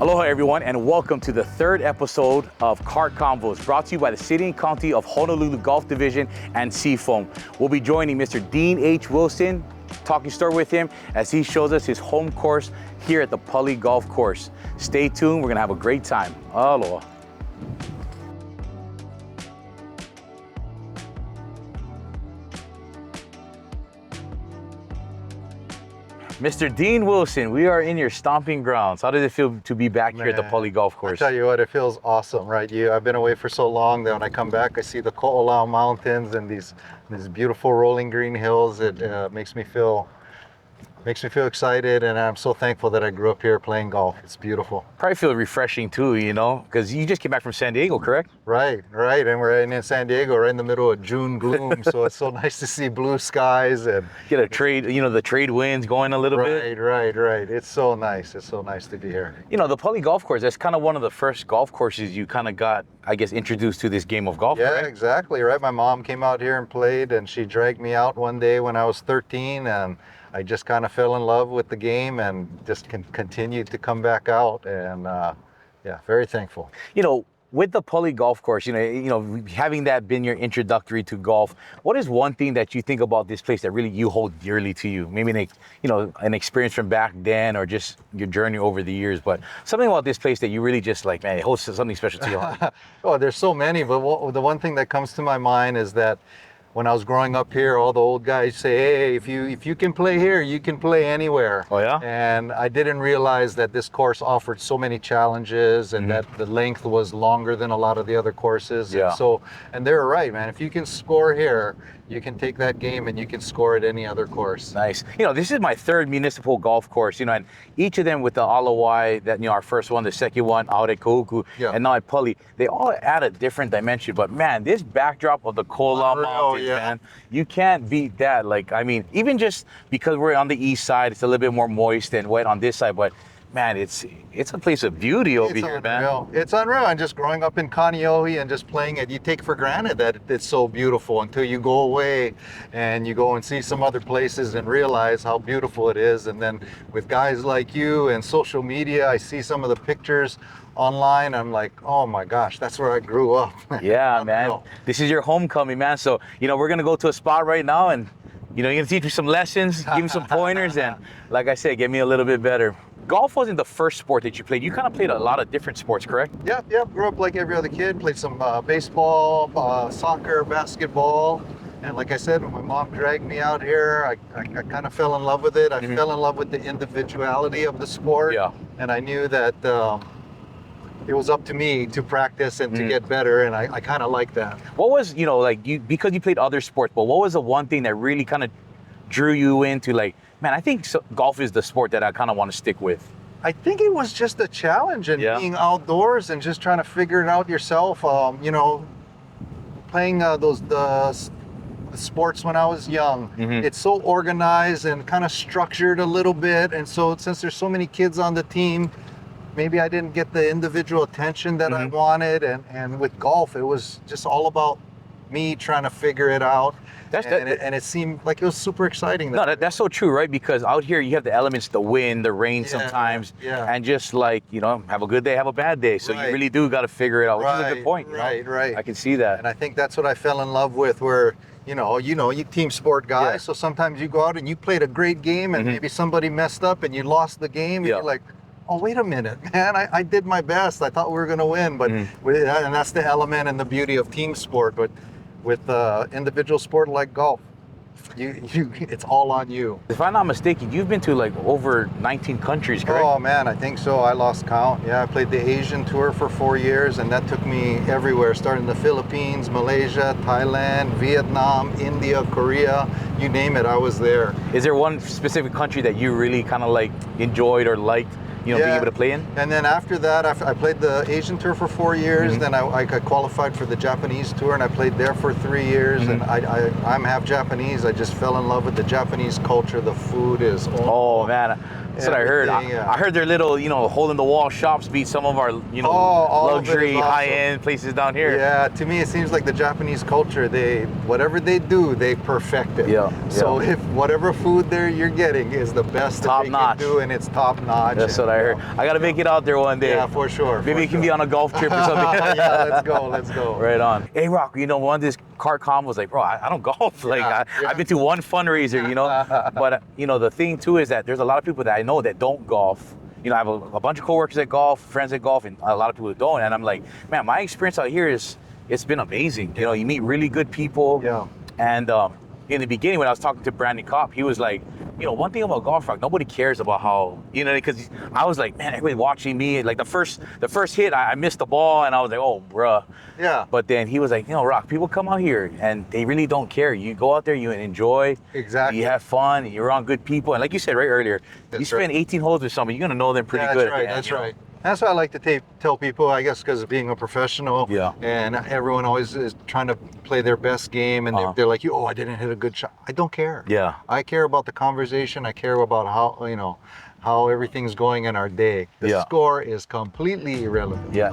Aloha everyone, and welcome to the third episode of Cart Convos, brought to you by the City and County of Honolulu Golf Division and Seafoam. We'll be joining Mr. Dean H. Wilson, talking story with him as he shows us his home course here at the Pali Golf Course. Stay tuned, we're gonna have a great time. Aloha. Mr. Dean Wilson, we are in your stomping grounds. How does it feel to be back here at the Pali Golf Course? I tell you what, it feels awesome, right? I've been away for so long that when I come back, I see the Ko'olau Mountains and these beautiful rolling green hills. It makes me feel excited, and I'm so thankful that I grew up here playing golf. It's beautiful. Probably feel refreshing too, you know, because you just came back from San Diego, correct? Right. And we're in San Diego, right in the middle of June gloom. So it's so nice to see blue skies and get a trade, you know, the trade winds going a little bit. Right. It's so nice. It's so nice to be here. You know, the Pali Golf Course, that's kind of one of the first golf courses you kind of got, I guess, introduced to this game of golf, Yeah, right? exactly, right? My mom came out here and played, and she dragged me out one day when I was 13, and I just kind of fell in love with the game and just continued to come back out, and yeah, very thankful. You know, with the Pali Golf Course, you know, having that been your introductory to golf, what is one thing that you think about this place that really you hold dearly to you? Maybe an experience from back then, or just your journey over the years, but something about this place that you really just like, man, it holds something special to you. Oh, there's so many, but the one thing that comes to my mind is that when I was growing up here, all the old guys say, hey, if you can play here, you can play anywhere. Oh, yeah? And I didn't realize that this course offered so many challenges, and that the length was longer than a lot of the other courses. Yeah. And they're right, man. If you can score here, you can take that game and you can score at any other course. Nice. You know, this is my third municipal golf course, you know, and each of them with the Alawai, that, you know, our first one, the second one, out at Ko'uku, and now at Pali, they all add a different dimension. But man, this backdrop of the Ko'olau Mountains, man, you can't beat that. Like, I mean, even just because we're on the east side, it's a little bit more moist and wet on this side, but man, it's a place of beauty over here, man. It's unreal. And just growing up in Kaneohe and just playing it, you take for granted that it's so beautiful until you go away and you go and see some other places and realize how beautiful it is. And then with guys like you and social media, I see some of the pictures online. I'm like, oh my gosh, that's where I grew up. Yeah, man. This is your homecoming, man. So, you know, we're going to go to a spot right now, and, you know, you're going to teach me some lessons, give me some pointers, and like I said, get me a little bit better. Golf wasn't the first sport that you played. You kind of played a lot of different sports, correct? Yeah. Grew up like every other kid. Played some baseball, soccer, basketball. And like I said, when my mom dragged me out here, I kind of fell in love with it. I fell in love with the individuality of the sport. Yeah. And I knew that it was up to me to practice and to get better. And I kind of like that. What was, you know, like because you played other sports, but what was the one thing that really kind of drew you into, like, man, I think golf is the sport that I kind of want to stick with? I think it was just a challenge and being outdoors and just trying to figure it out yourself. You know, playing the sports when I was young, it's so organized and kind of structured a little bit. And so since there's so many kids on the team, maybe I didn't get the individual attention that I wanted. And with golf, it was just all about me trying to figure it out. And it seemed like it was super exciting. That's so true, right? Because out here you have the elements, the wind, the rain sometimes, and just like, you know, have a good day, have a bad day. So you really do got to figure it out, which is a good point. Right. I can see that. And I think that's what I fell in love with, where, you team sport guy. So sometimes you go out and you played a great game and maybe somebody messed up and you lost the game. And you're like, oh, wait a minute, man, I did my best. I thought we were going to win. But and that's the element and the beauty of team sport. But with individual sport like golf, it's all on you. If I'm not mistaken, you've been to like over 19 countries, correct? Oh man, I think so. I lost count. Yeah, I played the Asian tour for 4 years, and that took me everywhere, starting the Philippines, Malaysia, Thailand, Vietnam, India, Korea, you name it, I was there. Is there one specific country that you really kind of like enjoyed or liked, you know, being able to play in? And then after that, I played the Asian tour for 4 years. Then I qualified for the Japanese tour, and I played there for 3 years. And I'm half Japanese. I just fell in love with the Japanese culture. The food is man, That's what I heard. I heard their little, hole in the wall shops beat some of our, luxury high-end places down here. Yeah, to me it seems like the Japanese culture, whatever they do, they perfect it. So if whatever food you're getting is the best that they can do, and it's top notch. That's what I heard. I got to make it out there one day. Yeah, for sure. Maybe it can be on a golf trip or something. Yeah, let's go. Right on. Hey, Rock, one of these cart combos, like, bro, I don't golf. Like, I've been to one fundraiser, but, the thing too is that there's a lot of people that I know that don't golf. I have a bunch of coworkers that golf, friends that golf, and a lot of people that don't. And I'm like, man, my experience out here it's been amazing. You meet really good people. Yeah. And in the beginning, when I was talking to Brandon Kopp, he was like, one thing about golf, Rock, nobody cares about how, because I was like, man, everybody watching me. Like the first hit, I missed the ball, and I was like, oh, bruh. Yeah. But then he was like, Rock, people come out here, and they really don't care. You go out there, you enjoy. Exactly. You have fun. You're around good people. And like you said right earlier, you spend 18 holes with somebody, you're going to know them pretty good. That's right. That's what I like to tell people, I guess, because of being a professional. Yeah. And everyone always is trying to play their best game, and they're like, I didn't hit a good shot. I don't care. Yeah. I care about the conversation. I care about how everything's going in our day. The score is completely irrelevant. Yeah.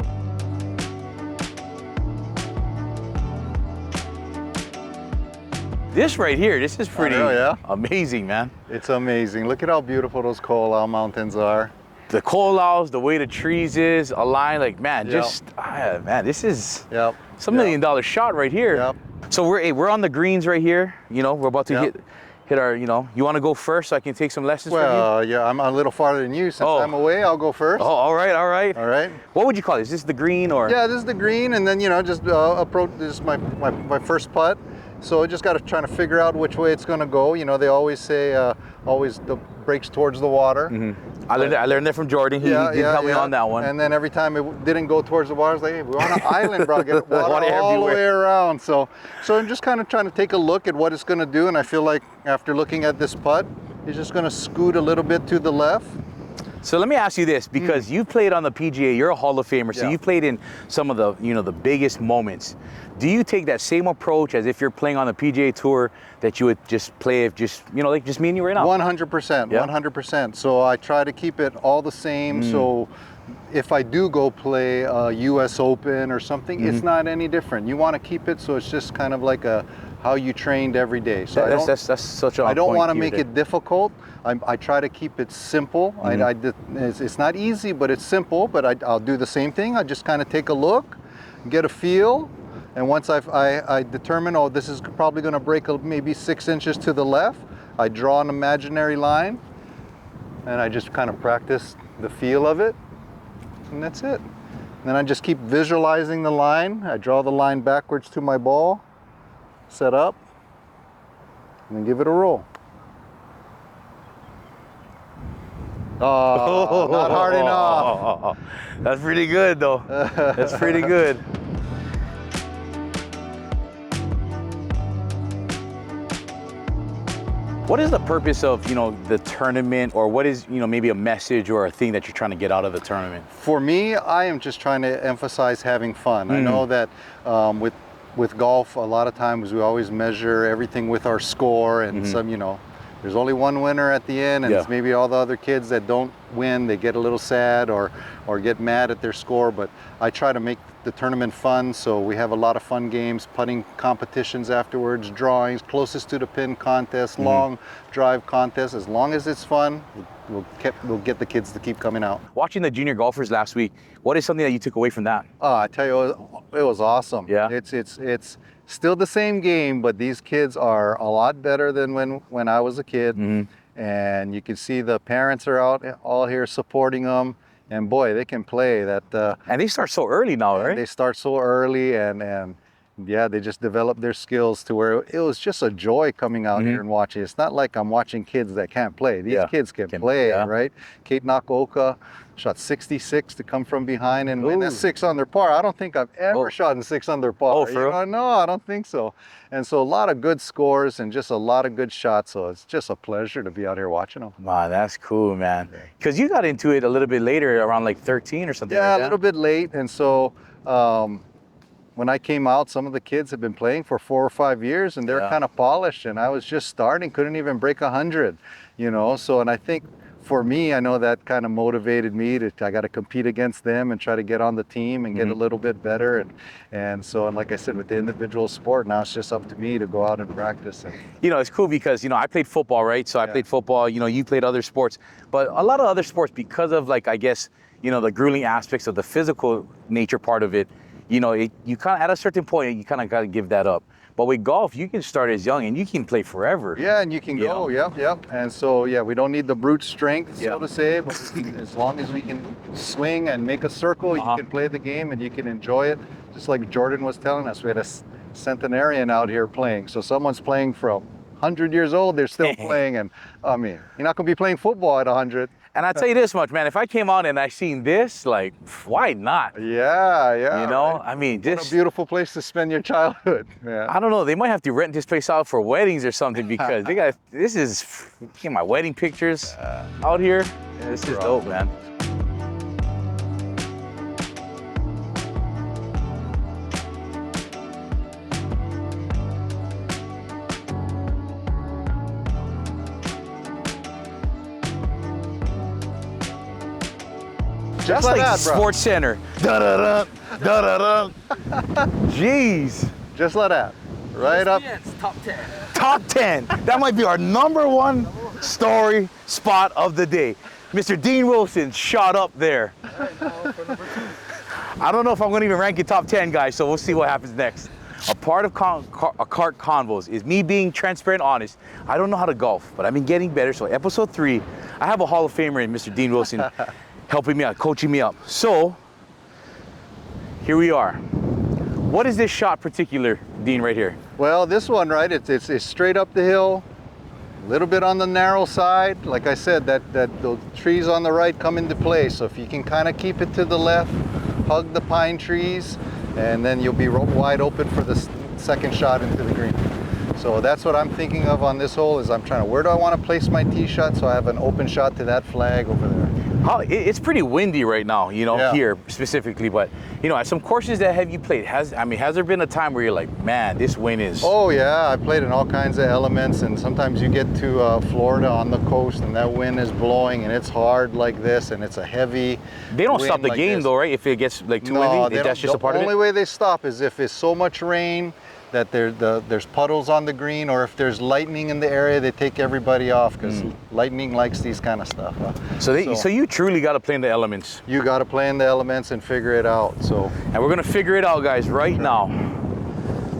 This right here, this is pretty amazing, man. It's amazing. Look at how beautiful those Ko'olau mountains are. The Ko'olaus, the way the trees is aligned, like, man, this is some $1 million shot right here. Yep. So we're on the greens right here. We're about to hit our, you want to go first so I can take some lessons from you? Well, yeah, I'm a little farther than you. Since I'm away, I'll go first. Oh, all right. All right. What would you call it? Is this the green or? Yeah, this is the green, and then, just approach, this is my first putt. So I just got to try to figure out which way it's going to go. They always say, always the breaks towards the water. Mm-hmm. I learned that from Jordan. He did help me on that one. And then every time it didn't go towards the water, I was like, hey, we're on an island, bro. Get water all the way around. So I'm just kind of trying to take a look at what it's going to do. And I feel like after looking at this putt, it's just going to scoot a little bit to the left. So let me ask you this, because you played on the PGA, you're a Hall of Famer, so you played in some of the, the biggest moments. Do you take that same approach as if you're playing on the PGA Tour that you would just play if just, like just me and you right now? 100%, 100%. So I try to keep it all the same. So if I do go play a US Open or something, it's not any different. You want to keep it so it's just kind of like how you trained every day. So that's such a I don't want to make it difficult. I try to keep it simple. It's not easy, but it's simple. But I'll do the same thing. I just kind of take a look, get a feel, and once I determine, this is probably going to break maybe 6 inches to the left, I draw an imaginary line, and I just kind of practice the feel of it, and that's it. And then I just keep visualizing the line. I draw the line backwards to my ball, set up, and then give it a roll. Oh, not hard enough. That's pretty good, though. That's pretty good. What is the purpose of, the tournament, or what is, maybe a message or a thing that you're trying to get out of the tournament? For me, I am just trying to emphasize having fun. I know that with golf, a lot of times we always measure everything with our score, and some, there's only one winner at the end, and it's maybe all the other kids that don't win, they get a little sad or get mad at their score. But I try to make the tournament fun, so we have a lot of fun games, putting competitions afterwards, drawings, closest to the pin contest, long drive contest. As long as it's fun, we'll get the kids to keep coming out. Watching the junior golfers last week, what is something that you took away from that? I tell you, it was awesome. Yeah. It's still the same game, but these kids are a lot better than when I was a kid. And you can see the parents are out all here supporting them. And boy, they can play that. And they start so early now, right? They start so early, and they just develop their skills to where it was just a joy coming out here and watching. It's not like I'm watching kids that can't play. These kids can play, right? Kate Nakaoka shot 66 to come from behind and win a 6 under par. I don't think I've ever shot in 6 under par. Oh, for real? No, I don't think so. And so a lot of good scores and just a lot of good shots. So it's just a pleasure to be out here watching them. Wow, that's cool, man. Because you got into it a little bit later, around like 13 or something. Yeah, a little bit late. And so when I came out, some of the kids had been playing for 4 or 5 years, and they're kind of polished. And I was just starting, couldn't even break 100, So, and I think for me, I know that kind of motivated me I got to compete against them and try to get on the team and get a little bit better. And like I said, with the individual sport, now it's just up to me to go out and practice. And, It's cool because, I played football, right? So I played football, you played other sports, but a lot of other sports, because of like, I guess, the grueling aspects of the physical nature part of it, you kind of, at a certain point, you kind of got to give that up. But with golf, you can start as young and you can play forever. Yeah, and you can go, yep. And so, we don't need the brute strength, so to say, but as long as we can swing and make a circle, you can play the game and you can enjoy it. Just like Jordan was telling us, we had a centenarian out here playing. So someone's playing from 100 years old, they're still playing. And I mean, you're not going to be playing football at 100. And I'll tell you this much, man, if I came out and I seen this, like, why not? Yeah. Right? I mean, what a beautiful place to spend your childhood. Yeah. I don't know, they might have to rent this place out for weddings or something, because this is, my wedding pictures out here. Yeah, this is dope, man. Just like that, Sports Center. Da-da-da, da-da-da. Jeez. Just like that. Right up. Top 10. Top 10. That might be our #1 story spot of the day. Mr. Dean Wilson shot up there. I don't know if I'm going to even rank it top 10, guys, so we'll see what happens next. A part of Cart Convos is me being transparent, honest. I don't know how to golf, but I've been getting better. So episode 3, I have a Hall of Famer in Mr. Dean Wilson helping me out, coaching me up. So here we are. What is this shot particular, Dean, right here? Well, this one, right, it's straight up the hill, a little bit on the narrow side. Like I said, that those trees on the right come into play. So if you can kind of keep it to the left, hug the pine trees, and then you'll be wide open for the second shot into the green. So that's what I'm thinking of on this hole, is I'm trying to, where do I want to place my tee shot so I have an open shot to that flag over there. It's pretty windy right now, here specifically, but at some courses that have you played, has there been a time where you're like, man, this wind is... Oh yeah, I played in all kinds of elements, and sometimes you get to Florida on the coast and that wind is blowing and it's hard like this and it's a heavy They don't stop the like game this. though, right? If it gets like too windy, that's just a part of it? The only way they stop is if it's so much rain that there's puddles on the green, or if there's lightning in the area, they take everybody off, because lightning likes these kind of stuff. So you truly got to play in the elements. You got to play in the elements and figure it out. And we're gonna figure it out, guys, right now.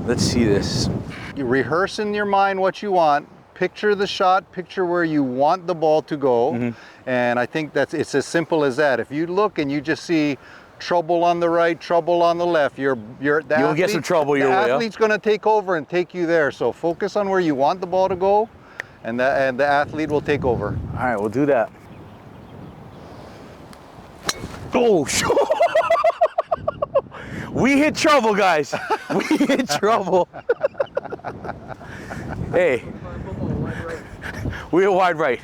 Let's see this. You rehearse in your mind what you want. Picture the shot. Picture where you want the ball to go. And I think it's as simple as that. If you look and you just see trouble on the right, trouble on the left, you'll get some trouble your way. The athlete's going to take over and take you there. So focus on where you want the ball to go, and the athlete will take over. All right, we'll do that. Oh, we hit trouble, guys. We hit trouble. Hey. We were wide right.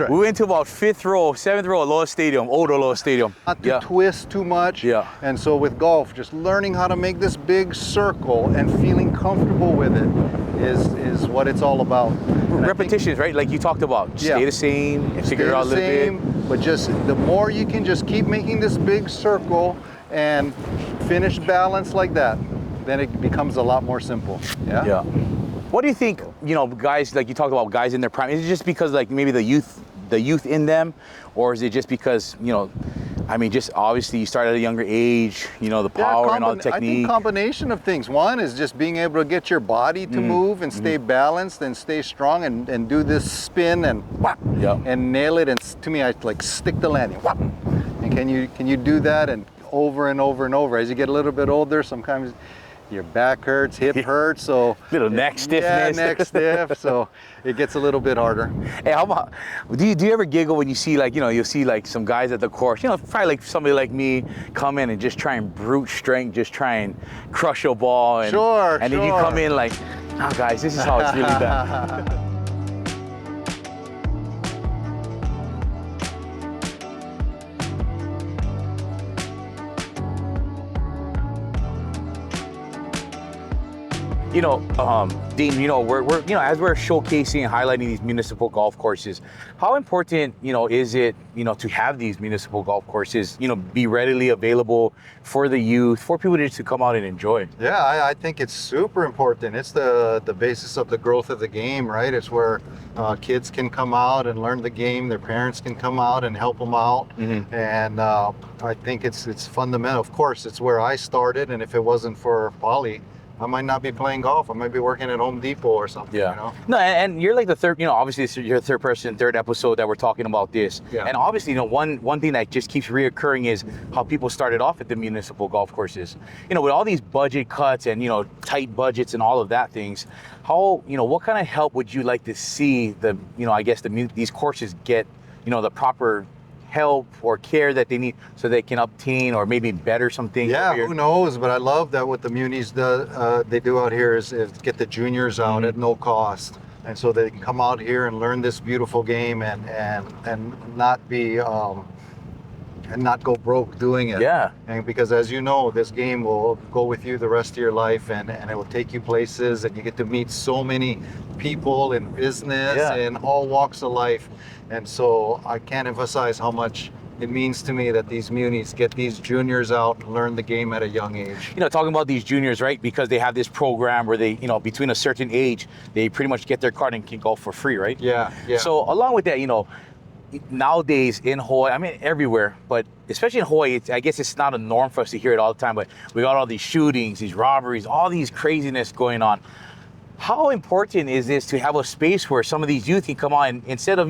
We went to about 5th row, 7th row at Loa Stadium, older Loa Stadium. Not to twist too much. Yeah. And so with golf, just learning how to make this big circle and feeling comfortable with it is what it's all about. And repetitions, right? Like you talked about. Stay the same and figure it out a little bit. But just the more you can just keep making this big circle and finish balance like that, then it becomes a lot more simple. Yeah. What do you think, guys, like you talked about guys in their prime, is it just because like maybe the youth in them, or is it just because, just obviously you start at a younger age, the power and all the technique? I think combination of things. One is just being able to get your body to move and stay balanced and stay strong and do this spin and whap, and nail it. And to me, I like stick the landing. Whap. And can you do that and over and over and over? As you get a little bit older, sometimes your back hurts, hip hurts, so little neck stiffness. Yeah, neck stiff, so it gets a little bit harder. Hey, how about, do you ever giggle when you see like, you'll see like some guys at the course, probably like somebody like me come in and just try and brute strength, just try and crush a ball, and then you come in like, oh guys, this is how it's really done. Dean, we're as we're showcasing and highlighting these municipal golf courses, how important, is it, to have these municipal golf courses, be readily available for the youth, for people to come out and enjoy? Yeah, I think it's super important. It's the basis of the growth of the game, right? It's where kids can come out and learn the game. Their parents can come out and help them out. And I think it's fundamental. Of course, it's where I started, and if it wasn't for Pali, I might not be playing golf. I might be working at Home Depot or something. Yeah. No, and you're like the third, obviously it's your third episode that we're talking about this. Yeah. And obviously, one thing that just keeps reoccurring is how people started off at the municipal golf courses. With all these budget cuts and, tight budgets and all of that things, how, what kind of help would you like to see these courses get, the proper help or care that they need so they can obtain or maybe better some things? Yeah, who knows? But I love that what the munis they do out here is get the juniors out at no cost, and so they can come out here and learn this beautiful game and not be and not go broke doing it. Yeah. And because as you know, this game will go with you the rest of your life, and it will take you places, and you get to meet so many people in business and all walks of life. And so I can't emphasize how much it means to me that these munis get these juniors out and learn the game at a young age. Talking about these juniors, right? Because they have this program where they, between a certain age, they pretty much get their card and can golf for free, right? Yeah. So along with that, nowadays in Hawaii, everywhere, but especially in Hawaii, I guess it's not a norm for us to hear it all the time, but we got all these shootings, these robberies, all these craziness going on. How important is this to have a space where some of these youth can come on and instead of,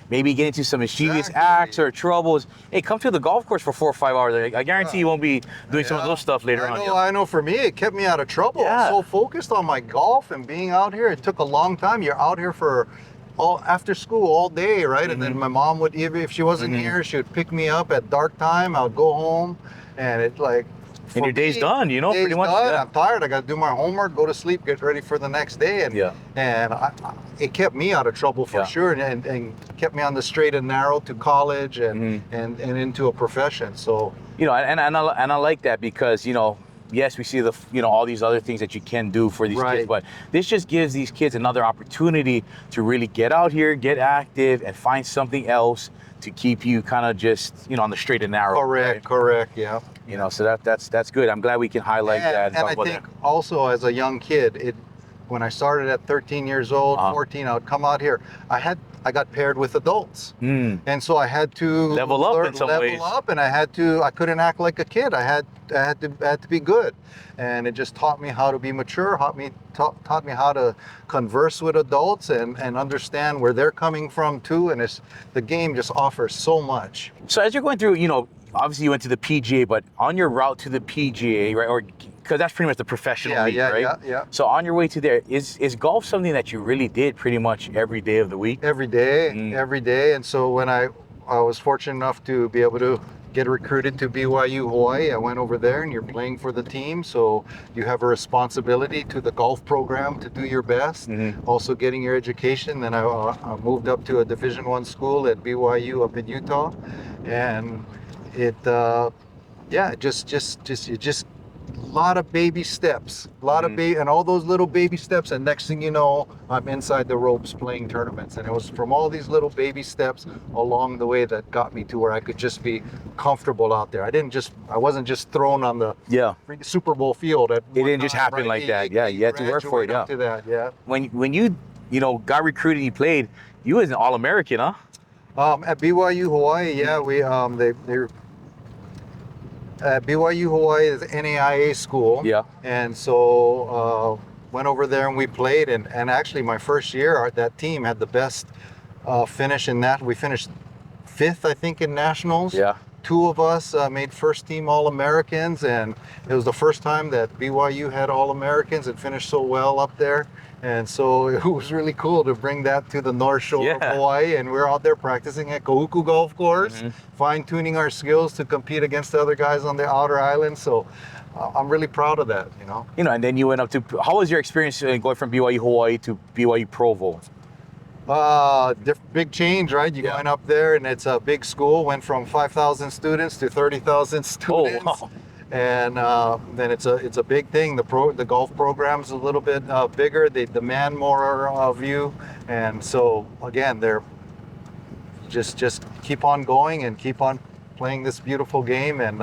maybe getting into some mischievous acts or troubles, hey, come to the golf course for 4 or 5 hours. I guarantee you won't be doing some of those stuff later on. I know for me, it kept me out of trouble. Yeah. I was so focused on my golf and being out here. It took a long time. You're out here for after school all day, right? And then my mom would, if she wasn't here, she would pick me up at dark time. I would go home, and it's like, and your day's done, pretty much. Yeah. I'm tired. I got to do my homework, go to sleep, get ready for the next day. And it kept me out of trouble for sure, and kept me on the straight and narrow to college and into a profession. So and I like that because yes, we see all these other things that you can do for these kids, but this just gives these kids another opportunity to really get out here, get active, and find something else to keep you kind of just on the straight and narrow. Correct, yeah. So that's good. I'm glad we can highlight that. And I think also as a young kid, when I started at 13 years old, 14, I would come out here. I got paired with adults, and so I had to level up in some ways. And I couldn't act like a kid. I had to be good, and it just taught me how to be mature. Taught me how to converse with adults and understand where they're coming from too. And the game just offers so much. So as you're going through, obviously you went to the PGA, but on your route to the PGA, right, or because that's pretty much the professional league, right? Yeah. So on your way to there, is golf something that you really did pretty much every day of the week? Every day. And so when I was fortunate enough to be able to get recruited to BYU Hawaii, I went over there, and you're playing for the team, so you have a responsibility to the golf program to do your best. Also getting your education. Then I moved up to a Division I school at BYU up in Utah, and it just a lot of baby steps, and all those little baby steps, and next thing you know, I'm inside the ropes playing tournaments. And it was from all these little baby steps along the way that got me to where I could just be comfortable out there. I wasn't just thrown on the Super Bowl field. It didn't just happen like that. Yeah, you had to work for it. Yeah. To that, yeah. When you got recruited, you played. You was an All-American, huh? At BYU Hawaii, we BYU Hawaii is an NAIA school. Yeah. And so went over there and we played, and actually my first year, that team had the best finish in that. We finished 5th, I think, in nationals. Yeah. 2 of us made first team All-Americans, and it was the first time that BYU had All-Americans and finished so well up there. And so it was really cool to bring that to the North Shore of Hawaii. And we're out there practicing at Kahuku Golf Course, fine-tuning our skills to compete against the other guys on the outer islands. So I'm really proud of that, and then you went up to, how was your experience going from BYU Hawaii to BYU Provo? Big change, right? You're going up there, and it's a big school, went from 5,000 students to 30,000 students. Oh, wow. and then it's a big thing. The golf program's a little bit bigger. They demand more of you, and so again, they're just keep on going and keep on playing this beautiful game, and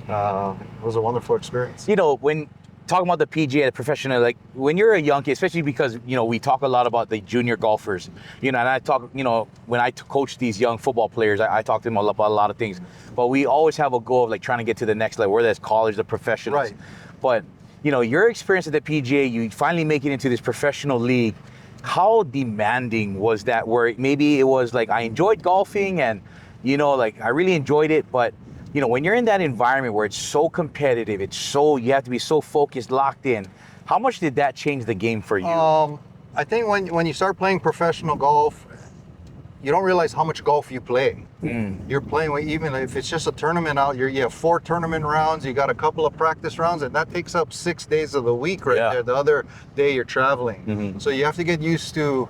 it was a wonderful experience. You know, when talking about the PGA, the professional, like when you're a young kid, especially because, you know, we talk a lot about the junior golfers, you know, and I talk, you know, when I coach these young football players, I talk to them about a lot of things, but we always have a goal of like trying to get to the next level, whether that's college, the professionals. Right. But, you know, your experience at the PGA, you finally make it into this professional league. How demanding was that, where maybe it was like, I enjoyed golfing and, you know, like I really enjoyed it, but you know, when you're in that environment where it's so competitive, you have to be so focused, locked in, how much did that change the game for you? I think when you start playing professional golf, you don't realize how much golf you play. You're playing, even if it's just a tournament out, you have 4 tournament rounds, you got a couple of practice rounds, and that takes up 6 days of the week right there. The other day you're traveling. So you have to get used to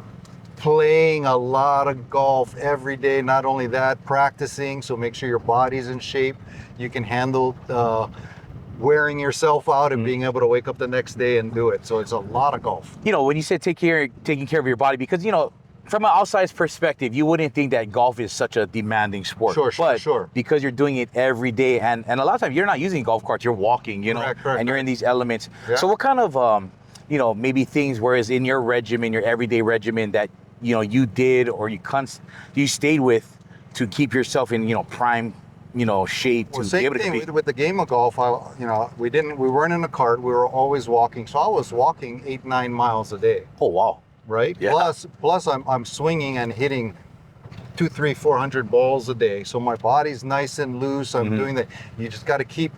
playing a lot of golf every day. Not only that, practicing, so make sure your body's in shape. You can handle wearing yourself out and being able to wake up the next day and do it. So it's a lot of golf. You know, when you said taking care of your body, because, you know, from an outside perspective, you wouldn't think that golf is such a demanding sport. Sure. Because you're doing it every day, and a lot of times you're not using golf carts, you're walking, you know, correct, and you're in these elements. Yeah. So what kind of, you know, maybe things, whereas in your regimen, your everyday regimen, that, you know, you did or you stayed with to keep yourself in, you know, prime, you know, shape to be able to compete? With the game of golf, you know, we weren't in a cart, we were always walking. So I was walking 8-9 miles a day. Oh, wow. Right? Yeah. Plus I'm swinging and hitting 200, 300, 400 balls a day. So my body's nice and loose. I'm doing that. You just got to keep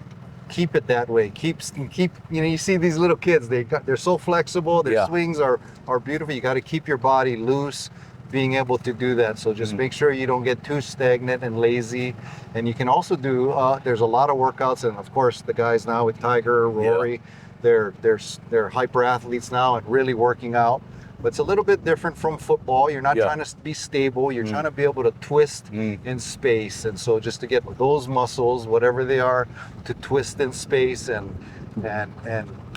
it that way. Keep. You know, you see these little kids. They're so flexible. Their swings are beautiful. You got to keep your body loose, being able to do that. So just make sure you don't get too stagnant and lazy. And you can also do. There's a lot of workouts, and of course the guys now with Tiger, Rory, they're hyper athletes now and really working out. But it's a little bit different from football. You're not trying to be stable. You're trying to be able to twist in space. And so just to get those muscles, whatever they are, to twist in space and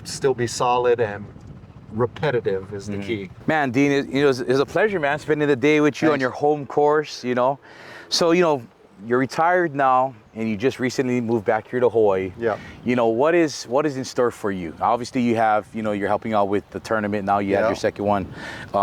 still be solid and repetitive is the key. Man, Dean, it was a pleasure, man, spending the day with you on your home course, you know. So, you know, you're retired now, and you just recently moved back here to Hawaii. Yeah. You know, what is in store for you? Obviously, you have, you know, you're helping out with the tournament now. You had your second one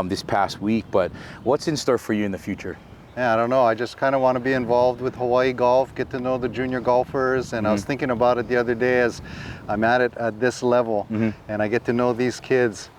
this past week, but what's in store for you in the future? Yeah, I don't know. I just kind of want to be involved with Hawaii golf, get to know the junior golfers. And I was thinking about it the other day as I'm at this level, and I get to know these kids.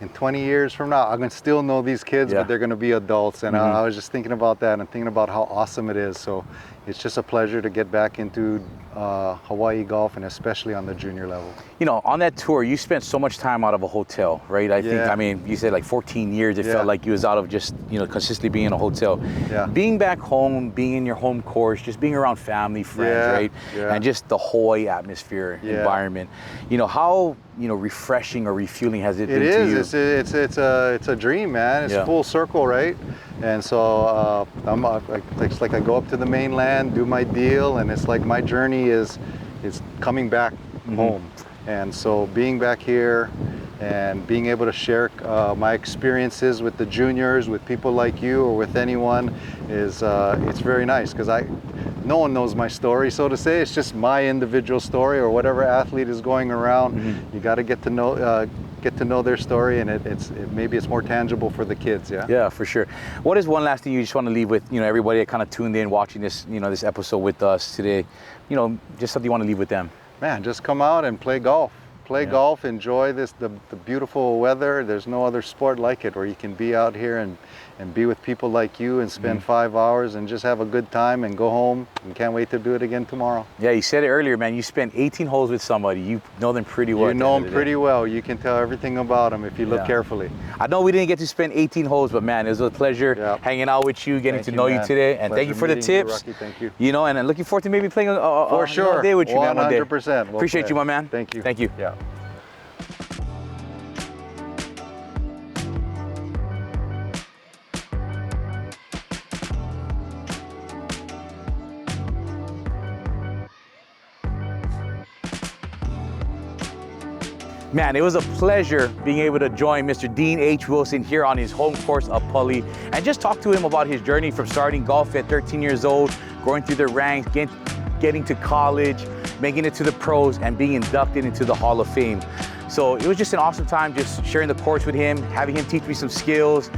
In 20 years from now, I'm going to still know these kids, but they're going to be adults. And I was just thinking about that and thinking about how awesome it is. So it's just a pleasure to get back into Hawaii golf, and especially on the junior level. You know, on that tour, you spent so much time out of a hotel, right? I think, I mean, you said like 14 years, it felt like you was out of just, you know, consistently being in a hotel. Yeah. Being back home, being in your home course, just being around family, friends, right? Yeah. And just the Hawaii atmosphere, environment. You know, how, you know, refreshing or refueling has it been to you? It's a dream, man. It's full circle, right? And so it's like I go up to the mainland, do my deal, and it's like my journey is coming back home. And so being back here and being able to share my experiences with the juniors, with people like you or with anyone is it's very nice, because no one knows my story, so to say. It's just my individual story, or whatever athlete is going around. You got to get to know their story, and maybe it's more tangible for the kids. Yeah, for sure. What is one last thing you just want to leave with, you know, everybody that kind of tuned in watching this, you know, this episode with us today? You know, just something you want to leave with them. Man, just come out and play golf. Play golf, enjoy the beautiful weather. There's no other sport like it, where you can be out here and be with people like you and spend 5 hours and just have a good time and go home, and can't wait to do it again tomorrow. Yeah, you said it earlier, man. You spent 18 holes with somebody. You know them pretty well. You know them pretty well. You can tell everything about them if you look carefully. I know we didn't get to spend 18 holes, but man, it was a pleasure hanging out with you, getting to know you today. And thank you for the tips. You, Rocky. Thank you. You know, and looking forward to maybe playing a day with you, man, one day. 100%. Appreciate you, my man. Thank you. Thank you. Yeah. Man, it was a pleasure being able to join Mr. Dean H. Wilson here on his home course of Pali and just talk to him about his journey from starting golf at 13 years old, going through the ranks, getting to college, making it to the pros, and being inducted into the Hall of Fame. So it was just an awesome time just sharing the course with him, having him teach me some skills.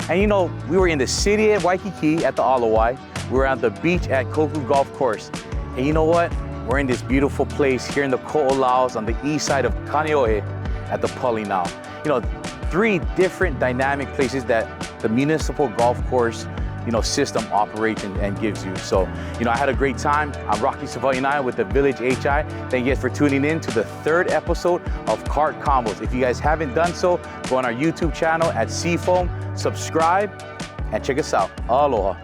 And you know, we were in the city at Waikiki at the Alawai. We were at the beach at Koku Golf Course. And you know what? We're in this beautiful place here in the Ko'olaus on the east side of Kaneohe at the Pali now. You know, 3 different dynamic places that the municipal golf course, you know, system operates and gives you. So, you know, I had a great time. I'm Rocky Savaiigaea with the Village HI. Thank you guys for tuning in to the 3rd episode of Cart Convos. If you guys haven't done so, go on our YouTube channel at Seafoam, subscribe, and check us out. Aloha.